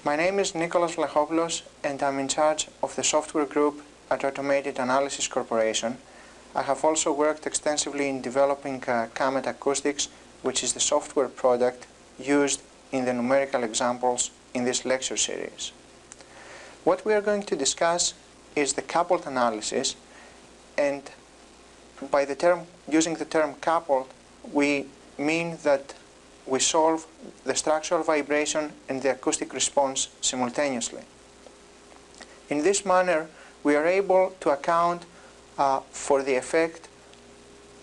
My name is Nicholas Vlachopoulos and I'm in charge of the software group at Automated Analysis Corporation. I have also worked extensively in developing Comet Acoustics, which is the software product used in the numerical examples in this lecture series. What we are going to discuss is the coupled analysis, and by using the term coupled, we mean that we solve the structural vibration and the acoustic response simultaneously. In this manner, we are able to account for the effect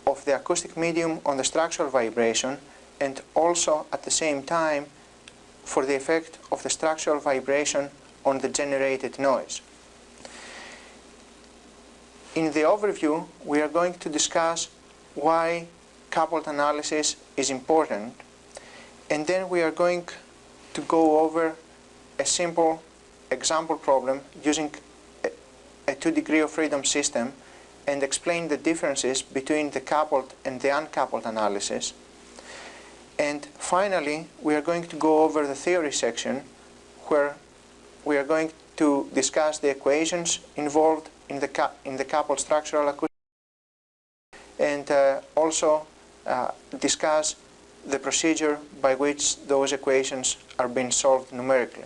of the acoustic medium on the structural vibration, and also at the same time for the effect of the structural vibration on the generated noise. In the overview, we are going to discuss why coupled analysis is important, and then we are going to go over a simple example problem using a 2-degree of freedom system and explain the differences between the coupled and the uncoupled analysis. And finally, we are going to go over the theory section, where we are going to discuss the equations involved in the coupled structural acoustics, and also discuss the procedure by which those equations are being solved numerically.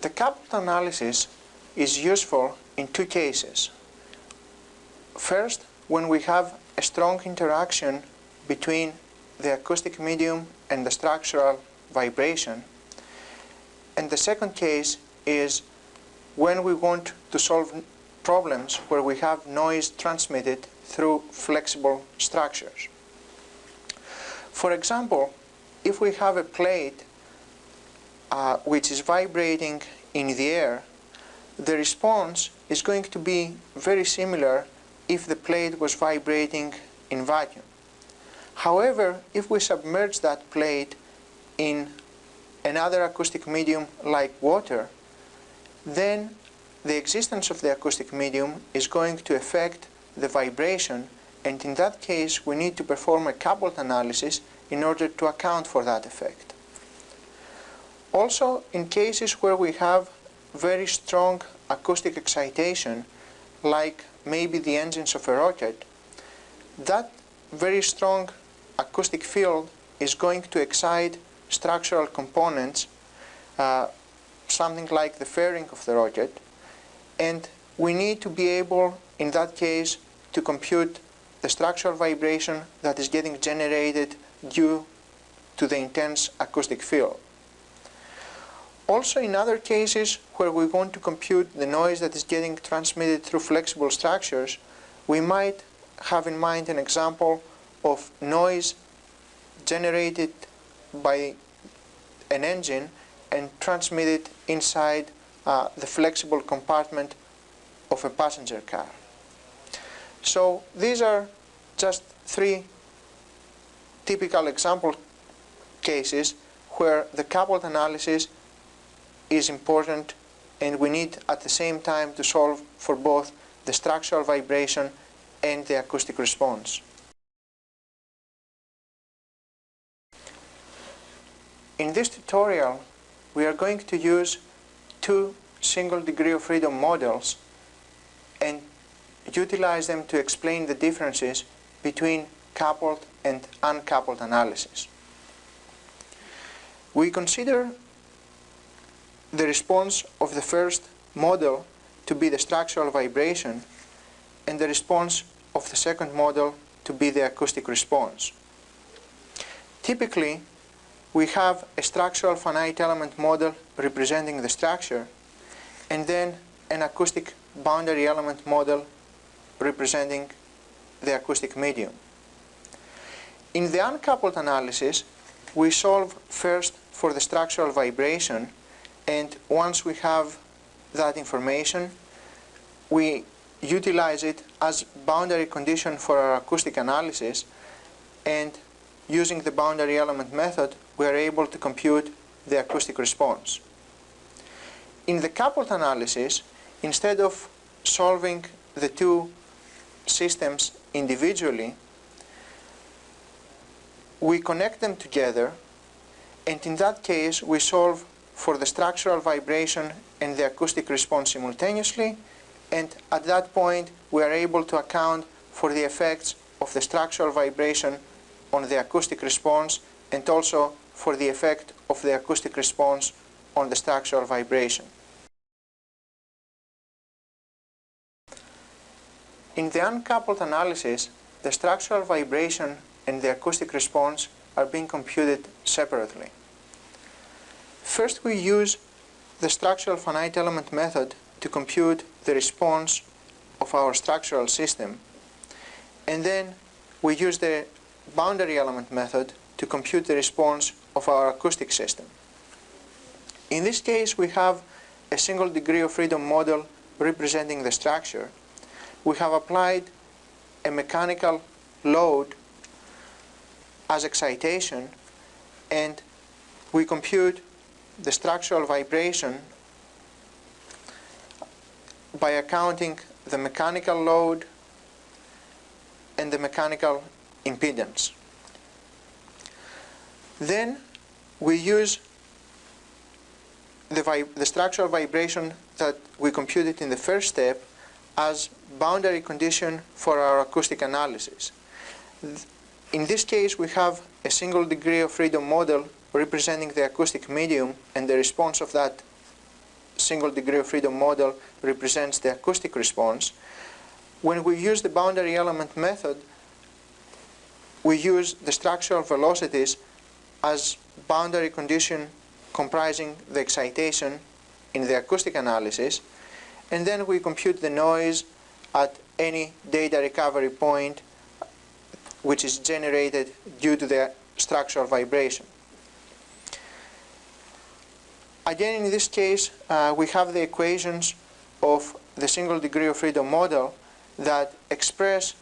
The coupled analysis is useful in two cases. First, when we have a strong interaction between the acoustic medium and the structural vibration. And the second case is when we want to solve problems where we have noise transmitted through flexible structures. For example, if we have a plate which is vibrating in the air, the response is going to be very similar if the plate was vibrating in vacuum. However, if we submerge that plate in another acoustic medium like water, then the existence of the acoustic medium is going to affect the vibration, and in that case we need to perform a coupled analysis in order to account for that effect. Also, in cases where we have very strong acoustic excitation, like maybe the engines of a rocket, that very strong acoustic field is going to excite structural components, something like the fairing of the rocket, and we need to be able, in that case, to compute the structural vibration that is getting generated due to the intense acoustic field. Also, in other cases where we want to compute the noise that is getting transmitted through flexible structures, we might have in mind an example of noise generated by an engine and transmitted inside the flexible compartment of a passenger car. So these are just three typical example cases where the coupled analysis is important, and we need at the same time to solve for both the structural vibration and the acoustic response. In this tutorial, we are going to use two single-degree of freedom models and utilize them to explain the differences between coupled and uncoupled analysis. We consider the response of the first model to be the structural vibration and the response of the second model to be the acoustic response. Typically, we have a structural finite element model representing the structure, and then an acoustic boundary element model representing the acoustic medium. In the uncoupled analysis, we solve first for the structural vibration, and once we have that information, we utilize it as boundary condition for our acoustic analysis, and using the boundary element method, we are able to compute the acoustic response. In the coupled analysis, instead of solving the two systems individually, we connect them together And in that case, we solve for the structural vibration and the acoustic response simultaneously, and at that point we are able to account for the effects of the structural vibration on the acoustic response and also for the effect of the acoustic response on the structural vibration. In the uncoupled analysis, the structural vibration and the acoustic response are being computed separately. First, we use the structural finite element method to compute the response of our structural system, and then we use the boundary element method to compute the response of our acoustic system. In this case, we have a single degree of freedom model representing the structure. We have applied a mechanical load as excitation, and we compute the structural vibration by accounting the mechanical load and the mechanical impedance. Then we use the structural vibration that we computed in the first step as boundary condition for our acoustic analysis. In this case, we have a single degree of freedom model representing the acoustic medium, and the response of that single degree of freedom model represents the acoustic response. When we use the boundary element method, we use the structural velocities as boundary condition comprising the excitation in the acoustic analysis, and then we compute the noise at any data recovery point which is generated due to the structural vibration. Again, in this case, we have the equations of the single degree of freedom model that express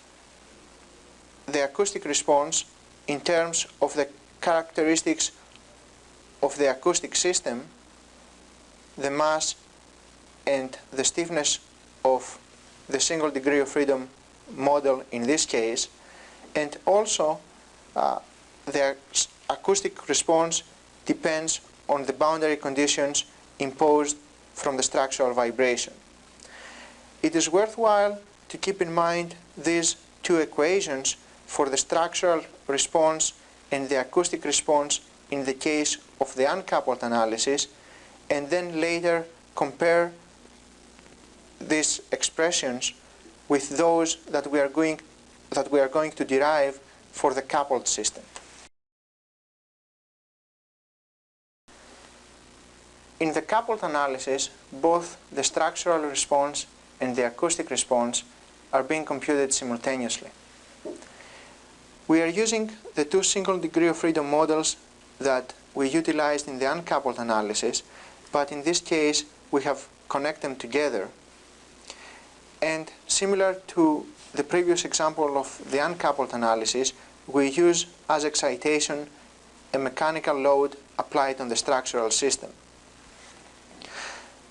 the acoustic response in terms of the characteristics of the acoustic system, the mass and the stiffness of the single degree of freedom model in this case, and also the acoustic response depends on the boundary conditions imposed from the structural vibration. It is worthwhile to keep in mind these two equations for the structural response and the acoustic response in the case of the uncoupled analysis, and then later compare these expressions with those that we are going to derive for the coupled system. In the coupled analysis, both the structural response and the acoustic response are being computed simultaneously. We are using the two single degree of freedom models that we utilized in the uncoupled analysis, but in this case we have connected them together. And similar to the previous example of the uncoupled analysis, we use as excitation a mechanical load applied on the structural system.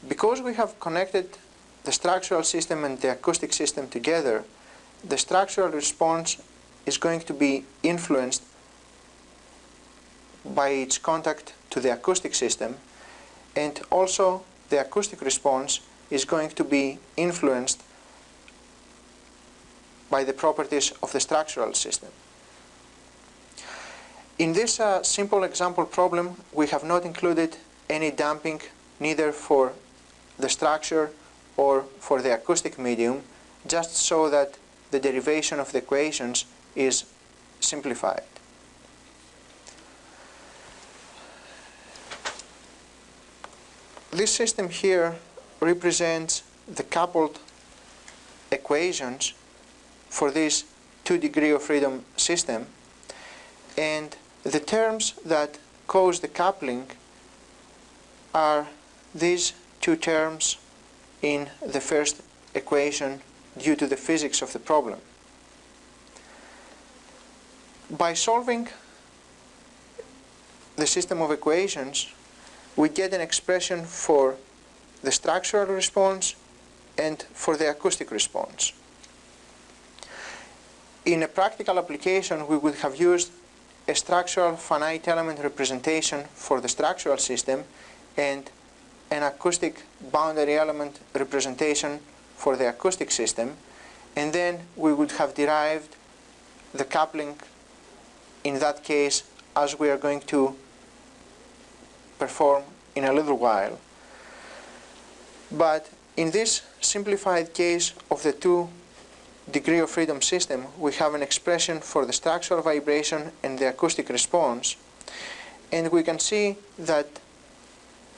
Because we have connected the structural system and the acoustic system together, the structural response is going to be influenced by its contact to the acoustic system, and also the acoustic response is going to be influenced by the properties of the structural system. In this simple example problem, we have not included any damping neither for the structure or for the acoustic medium, just so that the derivation of the equations is simplified. This system here represents the coupled equations for this 2 degree of freedom system, and the terms that cause the coupling are these two terms in the first equation due to the physics of the problem. By solving the system of equations, we get an expression for the structural response and for the acoustic response. In a practical application, we would have used a structural finite element representation for the structural system and an acoustic boundary element representation for the acoustic system, and then we would have derived the coupling in that case, as we are going to perform in a little while. But in this simplified case of the two degree of freedom system, we have an expression for the structural vibration and the acoustic response, and we can see that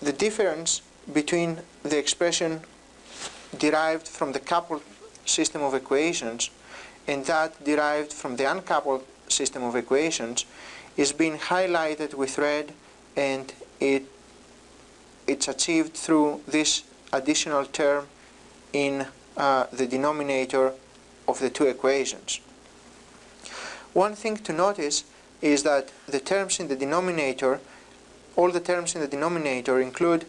the difference between the expression derived from the coupled system of equations and that derived from the uncoupled system of equations is being highlighted with red, and it's achieved through this additional term in the denominator of the two equations. One thing to notice is that the terms in the denominator, all the terms in the denominator include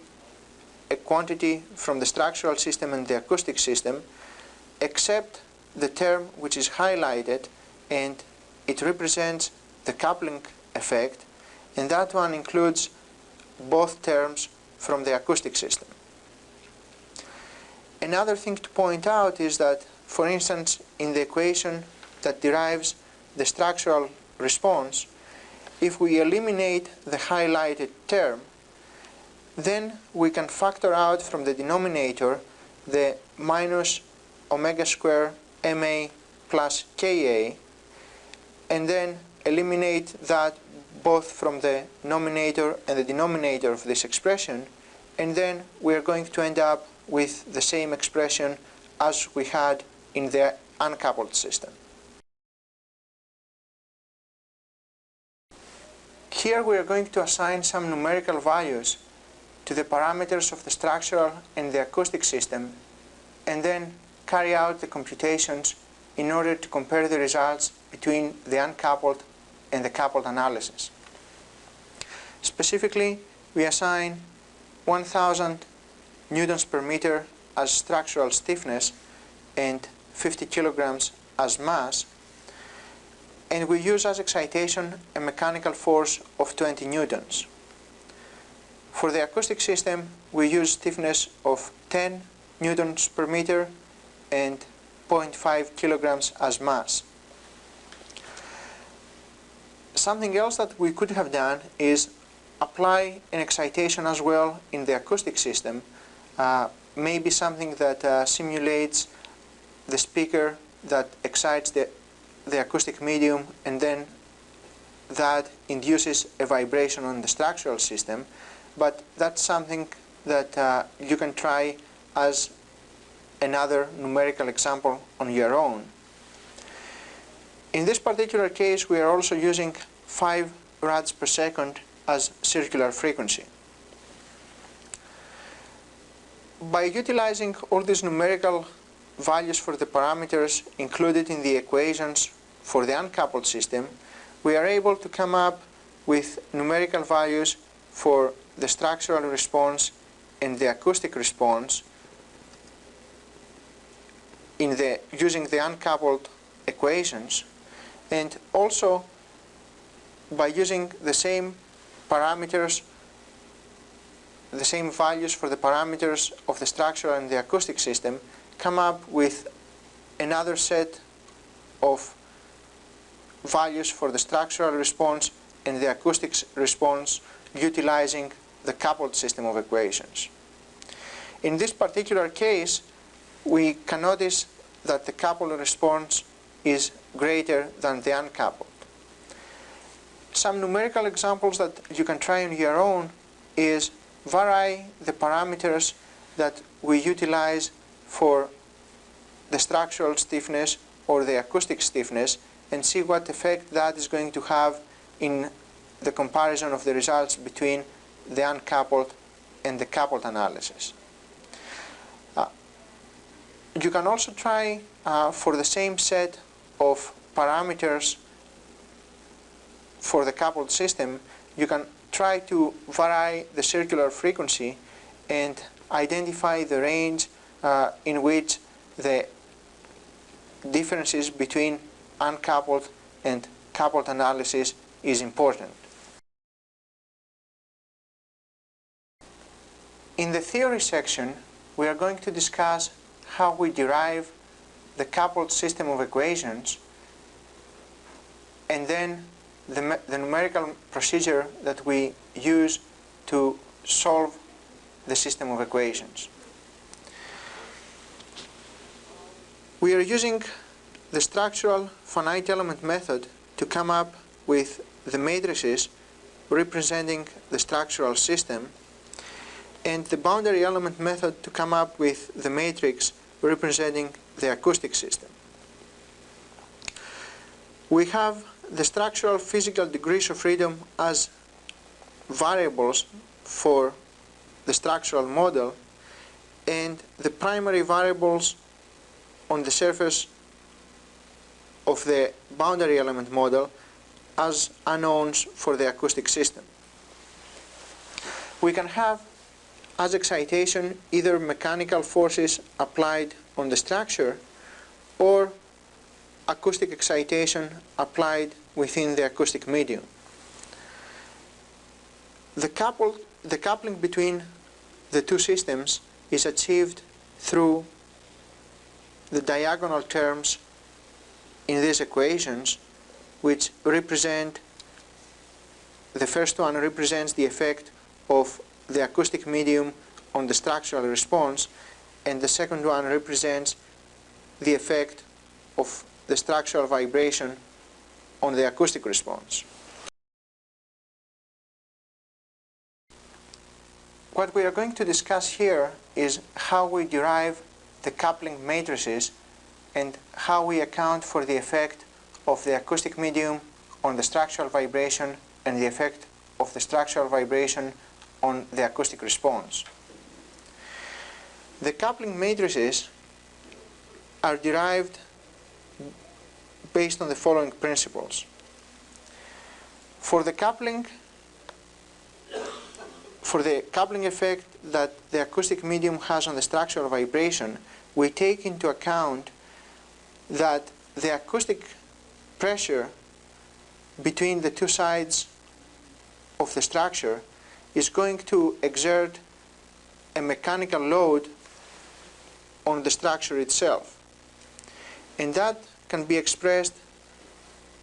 a quantity from the structural system and the acoustic system, except the term which is highlighted, and it represents the coupling effect, and that one includes both terms from the acoustic system. Another thing to point out is that, for instance, in the equation that derives the structural response, if we eliminate the highlighted term, then we can factor out from the denominator the minus omega square ma plus ka, and then eliminate that both from the numerator and the denominator of this expression, and then we are going to end up with the same expression as we had in the uncoupled system. Here we are going to assign some numerical values to the parameters of the structural and the acoustic system, and then carry out the computations in order to compare the results between the uncoupled and the coupled analysis. Specifically, we assign 1000 newtons per meter as structural stiffness and 50 kilograms as mass, and we use as excitation a mechanical force of 20 newtons. For the acoustic system, we use stiffness of 10 newtons per meter and 0.5 kilograms as mass. Something else that we could have done is apply an excitation as well in the acoustic system, maybe something that simulates the speaker that excites the acoustic medium, and then that induces a vibration on the structural system, but that's something that you can try as another numerical example on your own. In this particular case, we are also using 5 rads per second as circular frequency. By utilizing all these numerical values for the parameters included in the equations for the uncoupled system, we are able to come up with numerical values for the structural response and the acoustic response using the uncoupled equations, and also by using the same parameters, the same values for the parameters of the structural and the acoustic system, come up with another set of values for the structural response and the acoustic response utilizing the coupled system of equations. In this particular case, we can notice that the coupled response is greater than the uncoupled. Some numerical examples that you can try on your own is vary the parameters that we utilize for the structural stiffness or the acoustic stiffness, and see what effect that is going to have in the comparison of the results between the uncoupled and the coupled analysis. You can also try for the same set of parameters for the coupled system, you can try to vary the circular frequency and identify the range in which the differences between uncoupled and coupled analysis is important. In the theory section, we are going to discuss how we derive the coupled system of equations and then the numerical procedure that we use to solve the system of equations. We are using the structural finite element method to come up with the matrices representing the structural system, and the boundary element method to come up with the matrix representing the acoustic system. We have the structural physical degrees of freedom as variables for the structural model, and the primary variables on the surface of the boundary element model as unknowns for the acoustic system. We can have as excitation either mechanical forces applied on the structure or acoustic excitation applied within the acoustic medium. The coupling between the two systems is achieved through the diagonal terms in these equations, which represent, the first one represents the effect of the acoustic medium on the structural response, and the second one represents the effect of the structural vibration on the acoustic response. What we are going to discuss here is how we derive the coupling matrices and how we account for the effect of the acoustic medium on the structural vibration and the effect of the structural vibration on the acoustic response. The coupling matrices are derived based on the following principles. For the coupling effect that the acoustic medium has on the structural vibration, we take into account that the acoustic pressure between the two sides of the structure is going to exert a mechanical load on the structure itself. And that can be expressed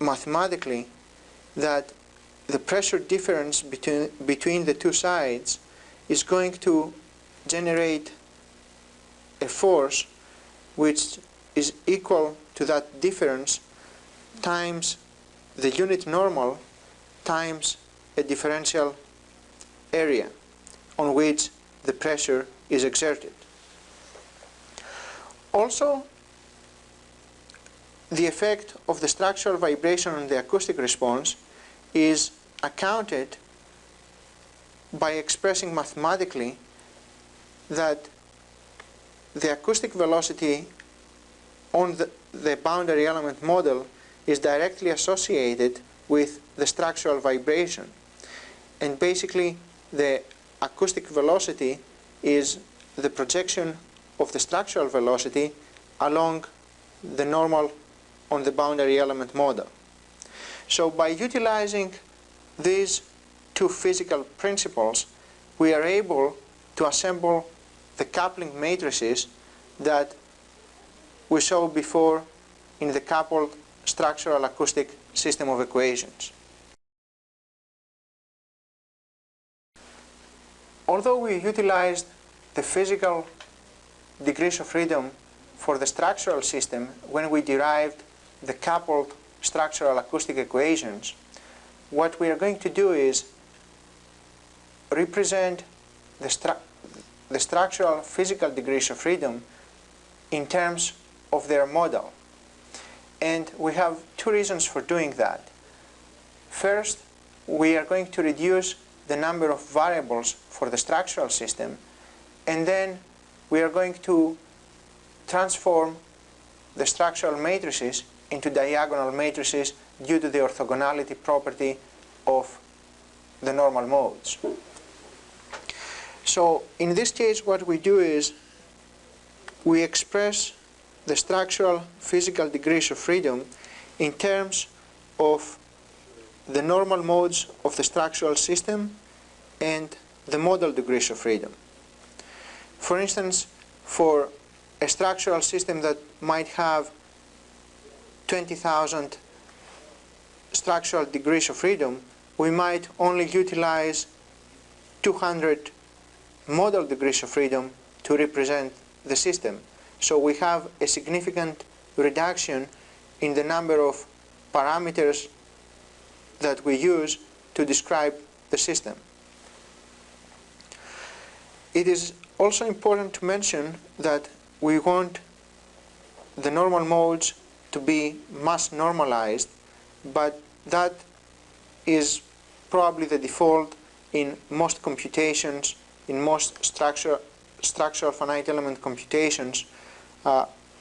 mathematically, that the pressure difference between the two sides is going to generate a force which is equal to that difference times the unit normal times a differential area on which the pressure is exerted. Also, the effect of the structural vibration on the acoustic response is accounted by expressing mathematically that the acoustic velocity on the boundary element model is directly associated with the structural vibration. And basically, the acoustic velocity is the projection of the structural velocity along the normal on the boundary element model. So by utilizing these two physical principles, we are able to assemble the coupling matrices that we saw before in the coupled structural acoustic system of equations. Although we utilized the physical degrees of freedom for the structural system when we derived the coupled structural acoustic equations, what we are going to do is represent the structural physical degrees of freedom in terms of their model. And we have two reasons for doing that. First, we are going to reduce the number of variables for the structural system, and then we are going to transform the structural matrices into diagonal matrices due to the orthogonality property of the normal modes. So in this case, what we do is we express the structural physical degrees of freedom in terms of the normal modes of the structural system and the modal degrees of freedom. For instance, for a structural system that might have 20,000 structural degrees of freedom, we might only utilize 200 modal degrees of freedom to represent the system. So we have a significant reduction in the number of parameters that we use to describe the system. It is also important to mention that we want the normal modes to be mass normalized, but that is probably the default in most computations, in most structural finite element computations,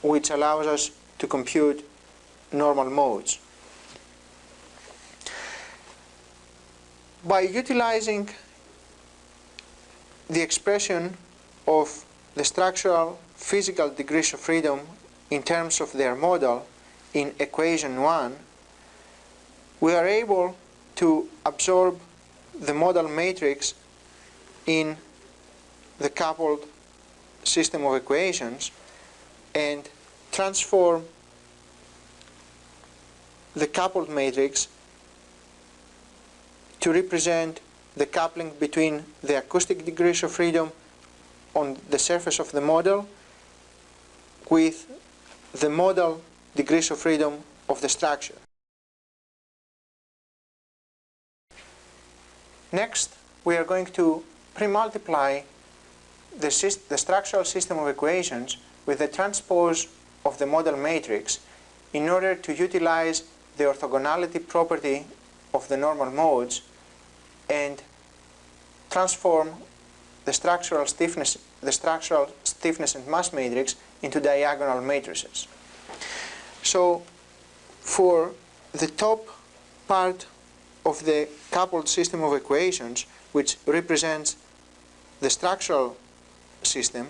which allows us to compute normal modes. By utilizing the expression of the structural physical degrees of freedom in terms of their modal in equation 1, we are able to absorb the modal matrix in the coupled system of equations and transform the coupled matrix to represent the coupling between the acoustic degrees of freedom on the surface of the model with the modal degrees of freedom of the structure. Next, we are going to pre-multiply the structural system of equations with the transpose of the modal matrix in order to utilize the orthogonality property of the normal modes and transform the structural stiffness and mass matrix into diagonal matrices. So for the top part of the coupled system of equations, which represents the structural system,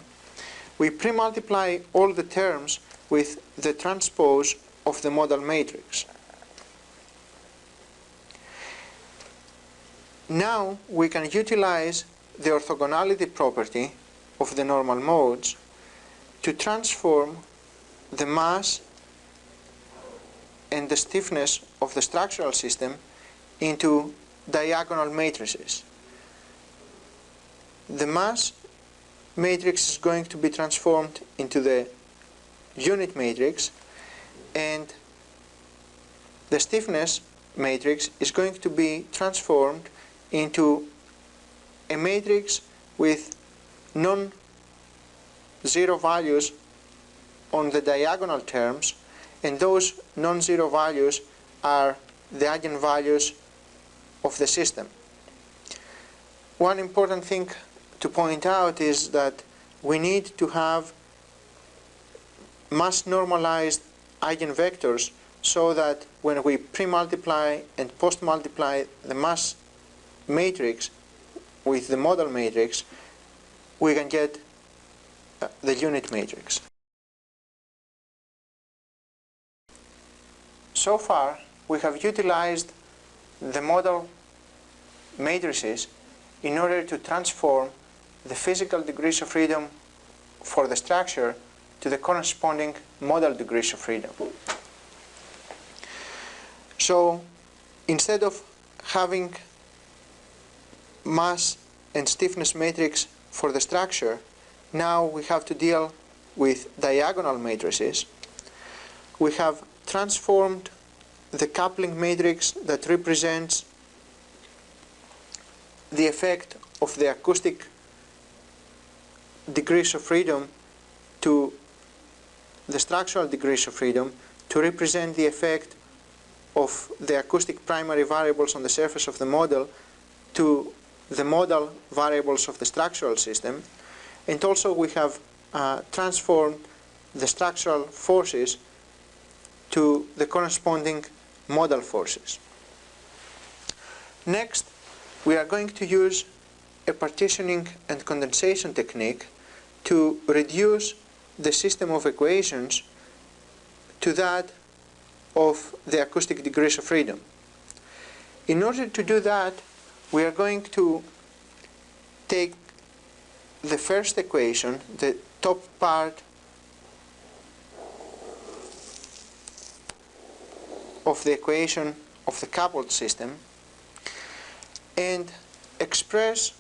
we pre-multiply all the terms with the transpose of the modal matrix. Now we can utilize the orthogonality property of the normal modes to transform the mass and the stiffness of the structural system into diagonal matrices. The mass matrix is going to be transformed into the unit matrix, and the stiffness matrix is going to be transformed into a matrix with non-zero values on the diagonal terms, and those non-zero values are the eigenvalues of the system. One important thing to point out is that we need to have mass normalized eigenvectors so that when we pre-multiply and post-multiply the mass matrix with the modal matrix, we can get the unit matrix. So far, we have utilized the modal matrices in order to transform the physical degrees of freedom for the structure to the corresponding modal degrees of freedom. So instead of having mass and stiffness matrix for the structure, now we have to deal with diagonal matrices. We have transformed the coupling matrix that represents the effect of the acoustic degrees of freedom to the structural degrees of freedom to represent the effect of the acoustic primary variables on the surface of the model to the modal variables of the structural system. And also we have transformed the structural forces to the corresponding modal forces. Next, we are going to use a partitioning and condensation technique to reduce the system of equations to that of the acoustic degrees of freedom. In order to do that, we are going to take the first equation, the top part of the equation of the coupled system, and express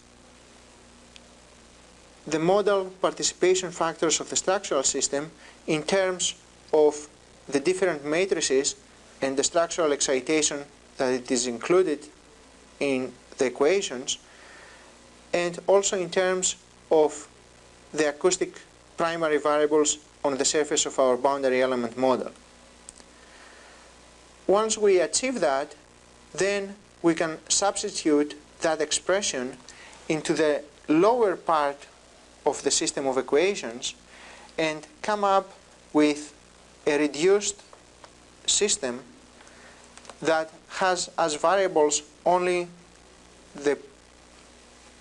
the modal participation factors of the structural system in terms of the different matrices and the structural excitation that it is included in the equations, and also in terms of the acoustic primary variables on the surface of our boundary element model. Once we achieve that, then we can substitute that expression into the lower part of the system of equations and come up with a reduced system that has as variables only the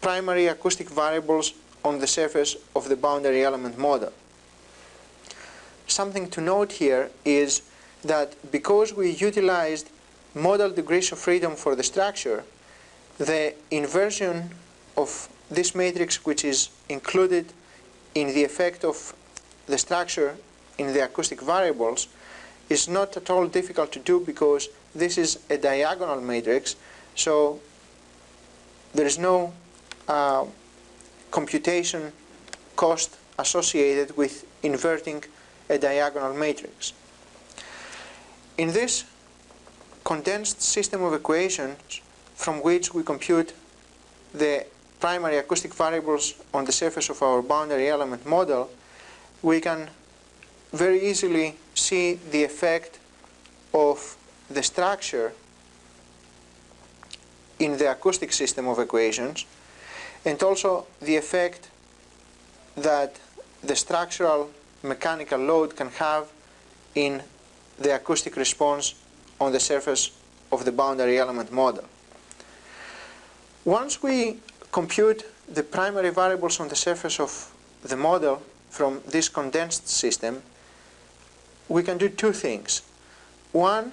primary acoustic variables on the surface of the boundary element model. Something to note here is that because we utilized modal degrees of freedom for the structure, the inversion of this matrix, which is included in the effect of the structure in the acoustic variables, is not at all difficult to do because this is a diagonal matrix, so there is no computation cost associated with inverting a diagonal matrix. In this condensed system of equations from which we compute the primary acoustic variables on the surface of our boundary element model, we can very easily see the effect of the structure in the acoustic system of equations, and also the effect that the structural mechanical load can have in the acoustic response on the surface of the boundary element model. Once we compute the primary variables on the surface of the model from this condensed system, we can do two things. One,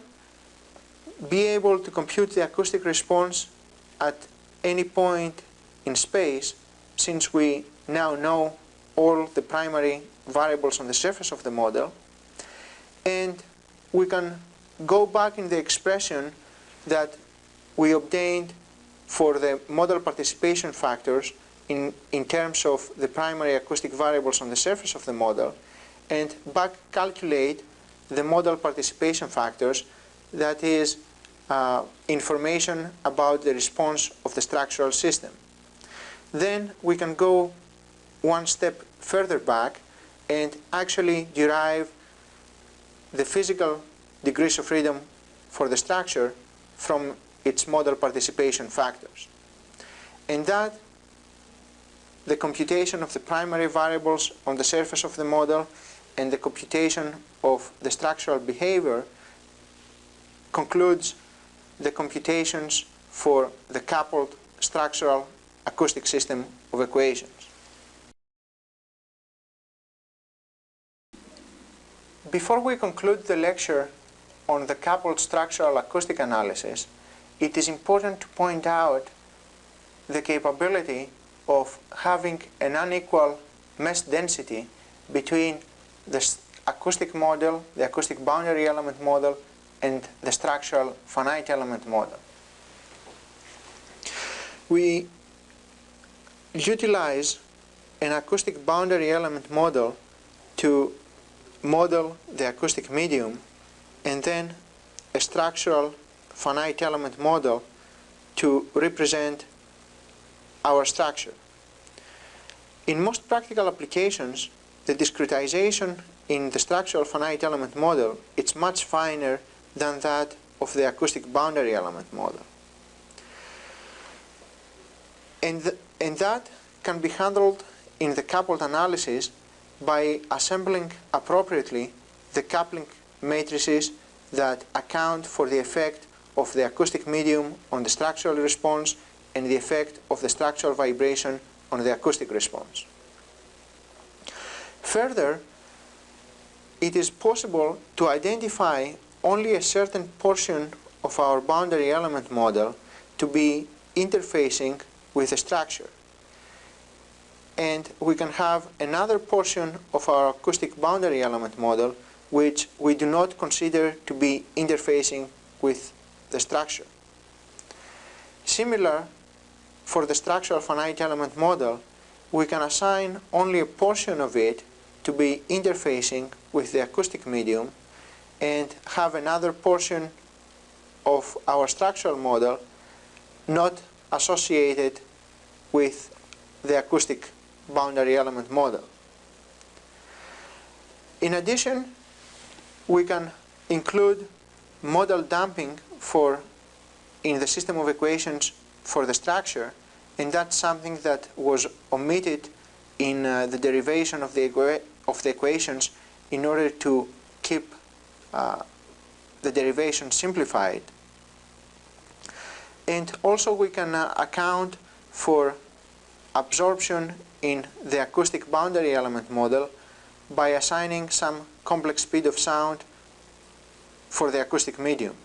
be able to compute the acoustic response at any point in space, since we now know all the primary variables on the surface of the model, and we can go back in the expression that we obtained for the modal participation factors in terms of the primary acoustic variables on the surface of the model, and back calculate the modal participation factors, that is information about the response of the structural system. Then we can go one step further back and actually derive the physical degrees of freedom for the structure from its modal participation factors. And that the computation of the primary variables on the surface of the model and the computation of the structural behavior concludes the computations for the coupled structural acoustic system of equations. Before we conclude the lecture on the coupled structural acoustic analysis, it is important to point out the capability of having an unequal mesh density between the acoustic model, the acoustic boundary element model, and the structural finite element model. We utilize an acoustic boundary element model to model the acoustic medium, and then a structural finite element model to represent our structure. In most practical applications, the discretization in the structural finite element model is much finer than that of the acoustic boundary element model. And that can be handled in the coupled analysis by assembling appropriately the coupling matrices that account for the effect of the acoustic medium on the structural response and the effect of the structural vibration on the acoustic response. Further, it is possible to identify only a certain portion of our boundary element model to be interfacing with the structure. And we can have another portion of our acoustic boundary element model which we do not consider to be interfacing with the structure. Similar, for the structural finite element model, we can assign only a portion of it to be interfacing with the acoustic medium and have another portion of our structural model not associated with the acoustic boundary element model. In addition, we can include modal damping in the system of equations for the structure, and that's something that was omitted in the derivation of the equations in order to keep the derivation simplified. And also we can account for absorption in the acoustic boundary element model by assigning some complex speed of sound for the acoustic medium.